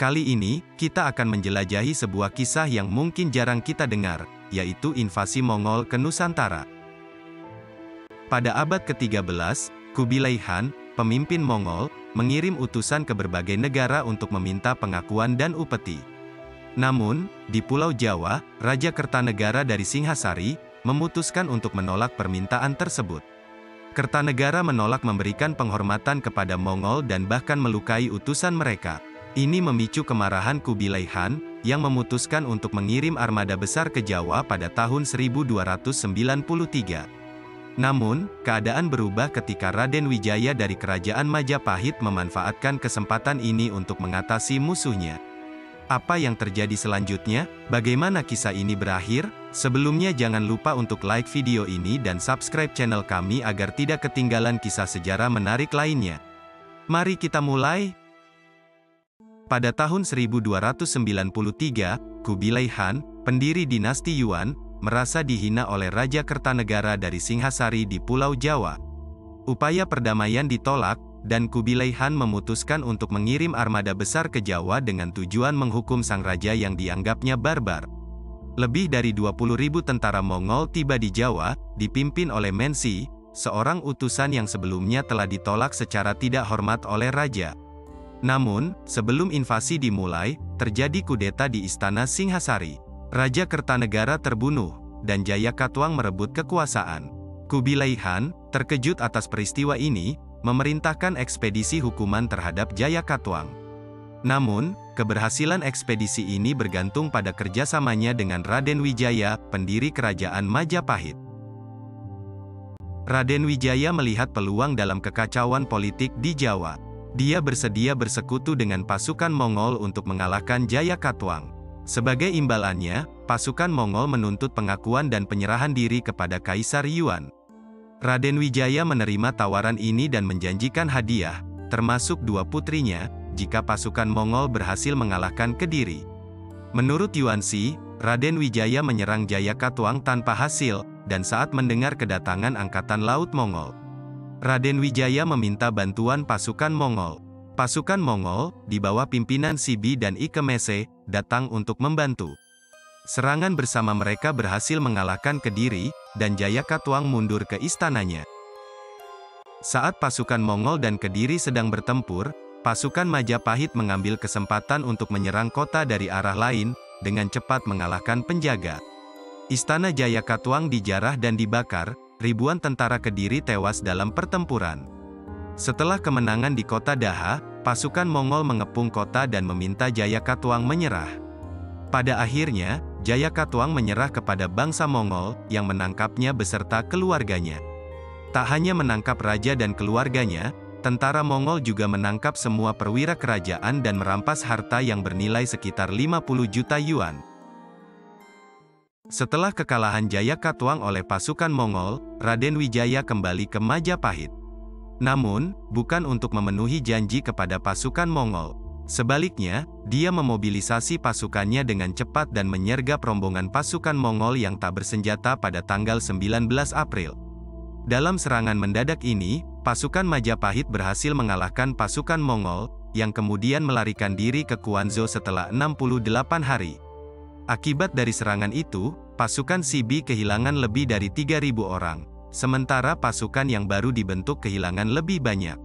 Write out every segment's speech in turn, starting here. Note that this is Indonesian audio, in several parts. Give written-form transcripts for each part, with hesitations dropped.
Kali ini, kita akan menjelajahi sebuah kisah yang mungkin jarang kita dengar, yaitu invasi Mongol ke Nusantara. Pada abad ke-13, Kubilai Khan, pemimpin Mongol, mengirim utusan ke berbagai negara untuk meminta pengakuan dan upeti. Namun, di Pulau Jawa, Raja Kertanegara dari Singhasari, memutuskan untuk menolak permintaan tersebut. Kertanegara menolak memberikan penghormatan kepada Mongol dan bahkan melukai utusan mereka. Ini memicu kemarahan Kubilai Khan, yang memutuskan untuk mengirim armada besar ke Jawa pada tahun 1293. Namun, keadaan berubah ketika Raden Wijaya dari Kerajaan Majapahit memanfaatkan kesempatan ini untuk mengatasi musuhnya. Apa yang terjadi selanjutnya? Bagaimana kisah ini berakhir? Sebelumnya jangan lupa untuk like video ini dan subscribe channel kami agar tidak ketinggalan kisah sejarah menarik lainnya. Mari kita mulai. Pada tahun 1293, Kubilai Khan, pendiri dinasti Yuan, merasa dihina oleh Raja Kertanegara dari Singhasari di Pulau Jawa. Upaya perdamaian ditolak, dan Kubilai Khan memutuskan untuk mengirim armada besar ke Jawa dengan tujuan menghukum sang raja yang dianggapnya barbar. Lebih dari 20.000 tentara Mongol tiba di Jawa, dipimpin oleh Mensi, seorang utusan yang sebelumnya telah ditolak secara tidak hormat oleh raja. Namun, sebelum invasi dimulai, terjadi kudeta di Istana Singhasari. Raja Kertanegara terbunuh, dan Jayakatwang merebut kekuasaan. Kubilai Khan, terkejut atas peristiwa ini, memerintahkan ekspedisi hukuman terhadap Jayakatwang. Namun, keberhasilan ekspedisi ini bergantung pada kerjasamanya dengan Raden Wijaya, pendiri Kerajaan Majapahit. Raden Wijaya melihat peluang dalam kekacauan politik di Jawa. Dia bersedia bersekutu dengan pasukan Mongol untuk mengalahkan Jayakatwang. Sebagai imbalannya, pasukan Mongol menuntut pengakuan dan penyerahan diri kepada Kaisar Yuan. Raden Wijaya menerima tawaran ini dan menjanjikan hadiah, termasuk 2 putrinya, jika pasukan Mongol berhasil mengalahkan Kediri. Menurut Yuansi, Raden Wijaya menyerang Jayakatwang tanpa hasil, dan saat mendengar kedatangan Angkatan Laut Mongol, Raden Wijaya meminta bantuan pasukan Mongol. Pasukan Mongol, di bawah pimpinan Sibi dan Ikemese, datang untuk membantu. Serangan bersama mereka berhasil mengalahkan Kediri, dan Jayakatwang mundur ke istananya. Saat pasukan Mongol dan Kediri sedang bertempur, pasukan Majapahit mengambil kesempatan untuk menyerang kota dari arah lain, dengan cepat mengalahkan penjaga. Istana Jayakatwang dijarah dan dibakar, ribuan tentara Kediri tewas dalam pertempuran. Setelah kemenangan di kota Daha, pasukan Mongol mengepung kota dan meminta Jayakatwang menyerah. Pada akhirnya, Jayakatwang menyerah kepada bangsa Mongol, yang menangkapnya beserta keluarganya. Tak hanya menangkap raja dan keluarganya, tentara Mongol juga menangkap semua perwira kerajaan dan merampas harta yang bernilai sekitar 50 juta yuan. Setelah kekalahan Jayakatwang oleh pasukan Mongol, Raden Wijaya kembali ke Majapahit. Namun, bukan untuk memenuhi janji kepada pasukan Mongol. Sebaliknya, dia memobilisasi pasukannya dengan cepat dan menyergap rombongan pasukan Mongol yang tak bersenjata pada tanggal 19 April. Dalam serangan mendadak ini, pasukan Majapahit berhasil mengalahkan pasukan Mongol, yang kemudian melarikan diri ke Quanzhou setelah 68 hari. Akibat dari serangan itu, pasukan Sibi kehilangan lebih dari 3.000 orang, sementara pasukan yang baru dibentuk kehilangan lebih banyak.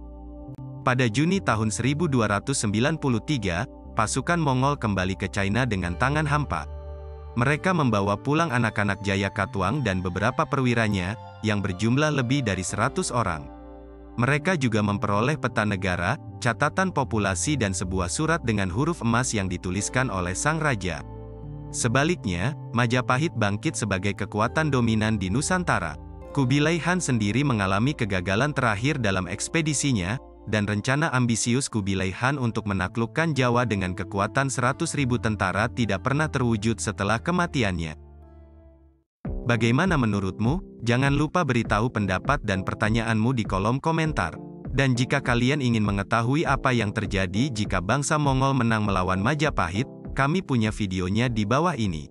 Pada Juni tahun 1293, pasukan Mongol kembali ke China dengan tangan hampa. Mereka membawa pulang anak-anak Jayakatwang dan beberapa perwiranya, yang berjumlah lebih dari 100 orang. Mereka juga memperoleh peta negara, catatan populasi dan sebuah surat dengan huruf emas yang dituliskan oleh sang raja. Sebaliknya, Majapahit bangkit sebagai kekuatan dominan di Nusantara. Kubilai Khan sendiri mengalami kegagalan terakhir dalam ekspedisinya, dan rencana ambisius Kubilai Khan untuk menaklukkan Jawa dengan kekuatan 100.000 tentara tidak pernah terwujud setelah kematiannya. Bagaimana menurutmu? Jangan lupa beritahu pendapat dan pertanyaanmu di kolom komentar. Dan jika kalian ingin mengetahui apa yang terjadi jika bangsa Mongol menang melawan Majapahit, kami punya videonya di bawah ini.